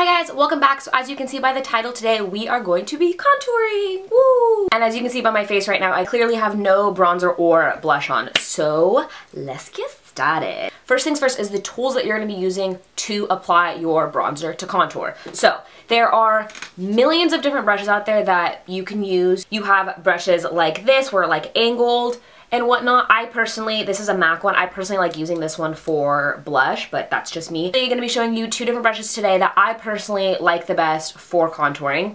Hi guys, welcome back. So as you can see by the title today, we are going to be contouring. Woo! And as you can see by my face right now, I clearly have no bronzer or blush on. So let's get started. First things first is the tools that you're going to be using to apply your bronzer to contour. So there are millions of different brushes out there that you can use. You have brushes like this where like angled and whatnot. I personally, this is a MAC one, I personally like using this one for blush, but that's just me. So I'm going to be showing you two different brushes today that I personally like the best for contouring.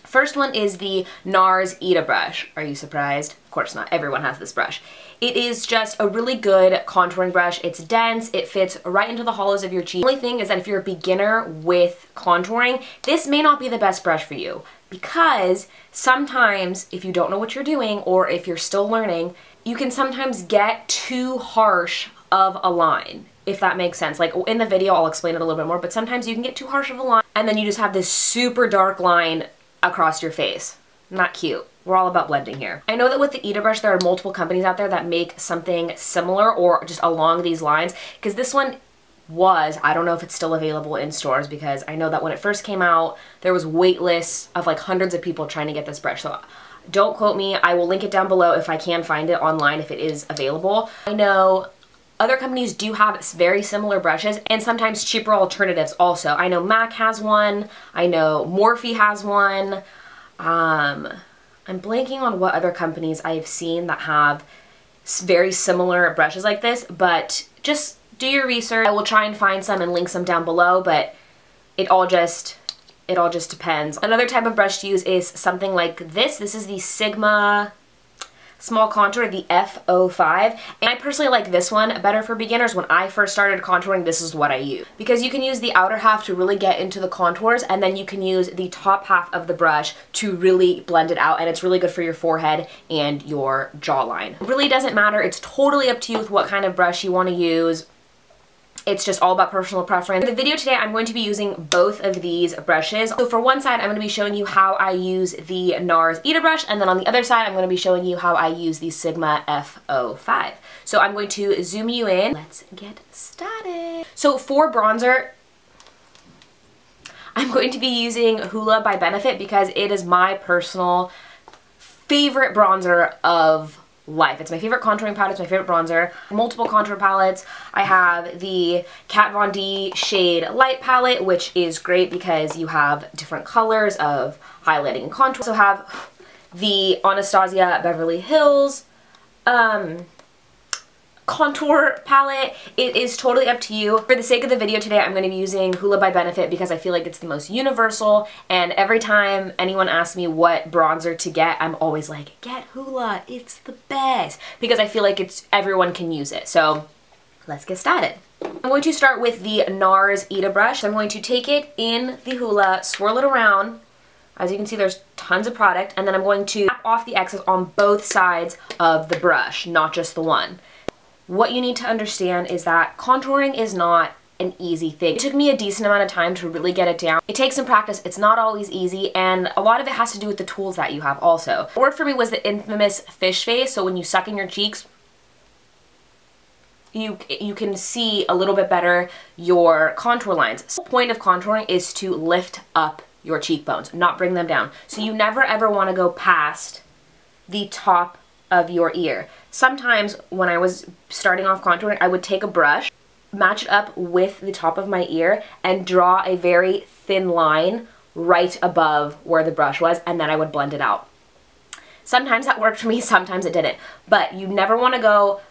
First one is the Nars Ita brush. Are you surprised? Of course not, everyone has this brush. It is just a really good contouring brush. It's dense, it fits right into the hollows of your cheek. The only thing is that if you're a beginner with contouring, this may not be the best brush for you, because sometimes if you don't know what you're doing or if you're still learning, you can sometimes get too harsh of a line, if that makes sense. Like in the video, I'll explain it a little bit more, but sometimes you can get too harsh of a line and then you just have this super dark line across your face. Not cute. We're all about blending here. I know that with the Ita brush, there are multiple companies out there that make something similar or just along these lines, because this one was, I don't know if it's still available in stores, because I know that when it first came out, there was wait lists of like hundreds of people trying to get this brush. So don't quote me. I will link it down below if I can find it online if it is available. I know other companies do have very similar brushes and sometimes cheaper alternatives also. I know MAC has one. I know Morphe has one. I'm blanking on what other companies I've seen that have very similar brushes like this, but just do your research. I will try and find some and link some down below, but it all just depends. Another type of brush to use is something like this. This is the Sigma Small Contour, the F05. And I personally like this one better for beginners. When I first started contouring, this is what I use. Because you can use the outer half to really get into the contours, and then you can use the top half of the brush to really blend it out, and it's really good for your forehead and your jawline. It really doesn't matter. It's totally up to you with what kind of brush you want to use. It's just all about personal preference. In the video today, I'm going to be using both of these brushes. So for one side, I'm going to be showing you how I use the Nars Ita brush, and then on the other side, I'm going to be showing you how I use the Sigma F05. So I'm going to zoom you in. Let's get started. So for bronzer, I'm going to be using Hoola by Benefit because it is my personal favorite bronzer of life. It's my favorite contouring palette, it's my favorite bronzer. Multiple contour palettes. I have the Kat Von D Shade Light palette, which is great because you have different colors of highlighting and contour. I also have the Anastasia Beverly Hills contour palette. It is totally up to you. For the sake of the video today, I'm going to be using Hoola by Benefit because I feel like it's the most universal, and every time anyone asks me what bronzer to get, I'm always like, get Hoola, it's the best, because I feel like everyone can use it. So let's get started. I'm going to start with the Nars Ita brush. I'm going to take it in the Hoola, swirl it around. As you can see, there's tons of product, and then I'm going to tap off the excess on both sides of the brush, not just the one. What you need to understand is that contouring is not an easy thing. It took me a decent amount of time to really get it down. It takes some practice, it's not always easy, and a lot of it has to do with the tools that you have also. The word for me was the infamous fish face, so when you suck in your cheeks, you can see a little bit better your contour lines. So the point of contouring is to lift up your cheekbones, not bring them down. So you never ever want to go past the top of your ear. Sometimes when I was starting off contouring, I would take a brush, match it up with the top of my ear, and draw a very thin line right above where the brush was, and then I would blend it out. Sometimes that worked for me, sometimes it didn't. But you never want to go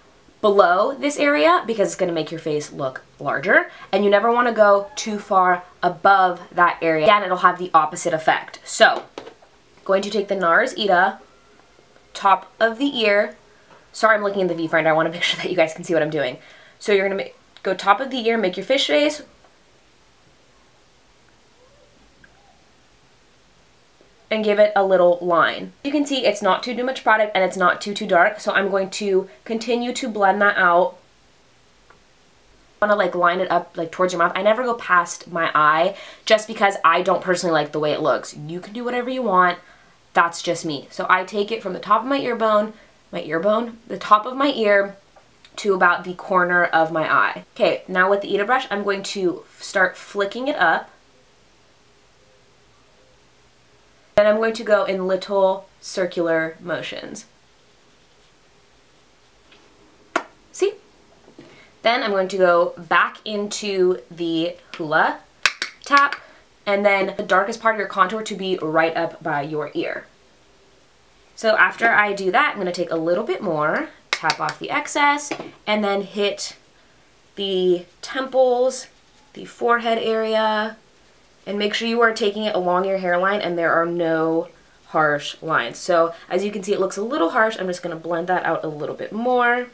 below this area because it's going to make your face look larger, and you never want to go too far above that area. Again, it'll have the opposite effect. So, going to take the Nars Ita, top of the ear. Sorry, I'm looking in the viewfinder. I want to make sure that you guys can see what I'm doing. So you're going to go top of the ear, make your fish face. And give it a little line. You can see it's not too much product and it's not too dark. So I'm going to continue to blend that out. I want to like line it up like towards your mouth. I never go past my eye just because I don't personally like the way it looks. You can do whatever you want. That's just me. So I take it from the top of my the top of my ear to about the corner of my eye. Okay, now with the Ita brush, I'm going to start flicking it up Then I'm going to go in little circular motions. See? Then I'm going to go back into the Hoola, tap, and then the darkest part of your contour to be right up by your ear. So after I do that, I'm going to take a little bit more, tap off the excess, and then hit the temples, the forehead area, and make sure you are taking it along your hairline and there are no harsh lines. So as you can see, it looks a little harsh. I'm just going to blend that out a little bit more.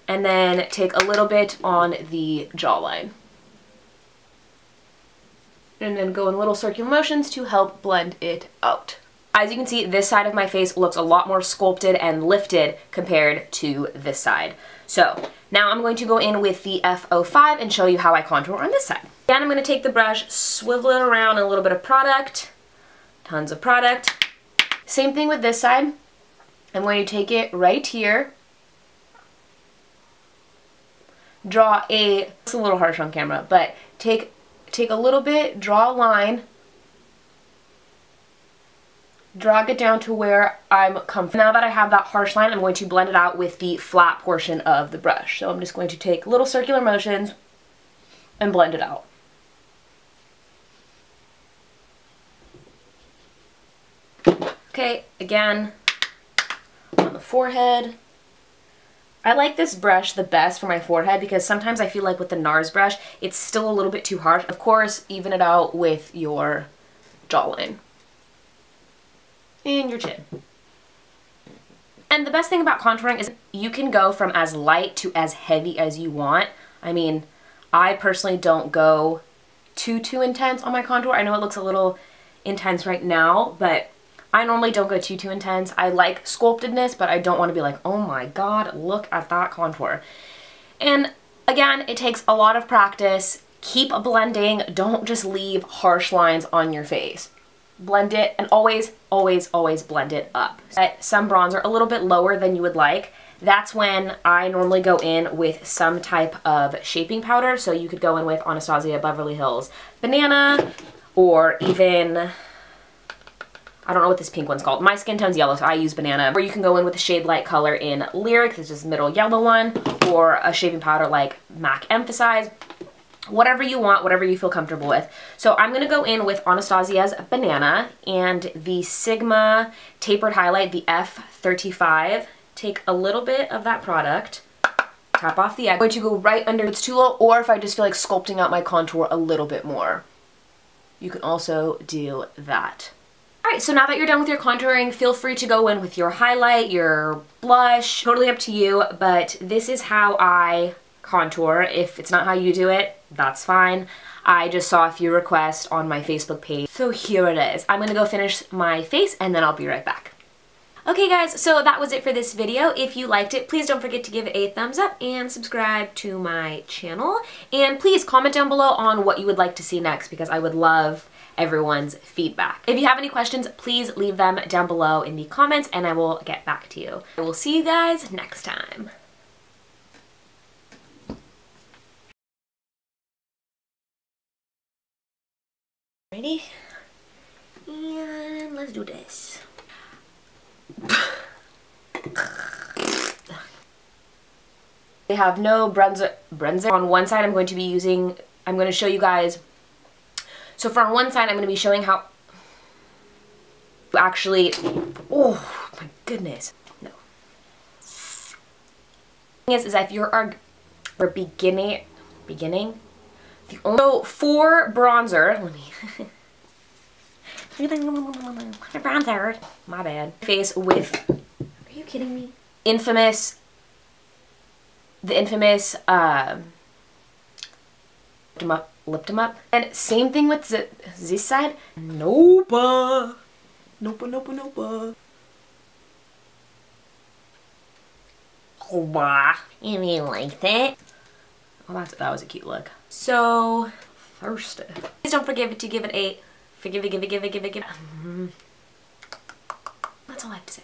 And then take a little bit on the jawline. And then go in little circular motions to help blend it out. As you can see, this side of my face looks a lot more sculpted and lifted compared to this side. So now I'm going to go in with the F05 and show you how I contour on this side. Again, I'm going to take the brush, swivel it around, a little bit of product, tons of product. Same thing with this side. I'm going to take it right here, draw it's a little harsh on camera, but take a little bit, draw a line, drag it down to where I'm comfortable. Now that I have that harsh line, I'm going to blend it out with the flat portion of the brush. So I'm just going to take little circular motions and blend it out. Okay, again, on the forehead. I like this brush the best for my forehead because sometimes I feel like with the Nars brush, it's still a little bit too harsh. Of course, even it out with your jawline and your chin. And the best thing about contouring is you can go from as light to as heavy as you want. I mean, I personally don't go too intense on my contour. I know it looks a little intense right now, but I normally don't go too intense. I like sculptedness, but I don't want to be like, oh my god, look at that contour. And again, it takes a lot of practice. Keep blending. Don't just leave harsh lines on your face. Blend it, and always, always, always blend it up. Set some bronzer a little bit lower than you would like. That's when I normally go in with some type of shaping powder. So you could go in with Anastasia Beverly Hills Banana, or even, I don't know what this pink one's called. My skin tone's yellow, so I use Banana. Or you can go in with a shade light color in Lyric, this is middle yellow one, or a shaping powder like MAC Emphasize. Whatever you want, whatever you feel comfortable with. So I'm going to go in with Anastasia's Banana and the Sigma Tapered Highlight, the F35. Take a little bit of that product, tap off the egg. I'm going to go right under it's too low, or if I just feel like sculpting out my contour a little bit more. You can also do that. Alright, so now that you're done with your contouring, feel free to go in with your highlight, your blush, totally up to you, but this is how I contour. If it's not how you do it, that's fine. I just saw a few requests on my Facebook page, so here it is. I'm gonna go finish my face and then I'll be right back. Okay guys, so that was it for this video. If you liked it, please don't forget to give it a thumbs up and subscribe to my channel. And please comment down below on what you would like to see next because I would love everyone's feedback. If you have any questions, please leave them down below in the comments and I will get back to you. I will see you guys next time. Ready? And let's do this. They have no bronzer. On one side I'm going to show you guys. So for on one side I'm going to be showing how actually, oh my goodness. No. The thing is if you're beginning, so for bronzer, let me bronzer, my bad. Face with, are you kidding me? The infamous, lipped 'em up. And same thing with this side. Nope. You mean like that? Well, that was a cute look. So thirsty. Please don't forget to give it a, give it. That's all I have to say.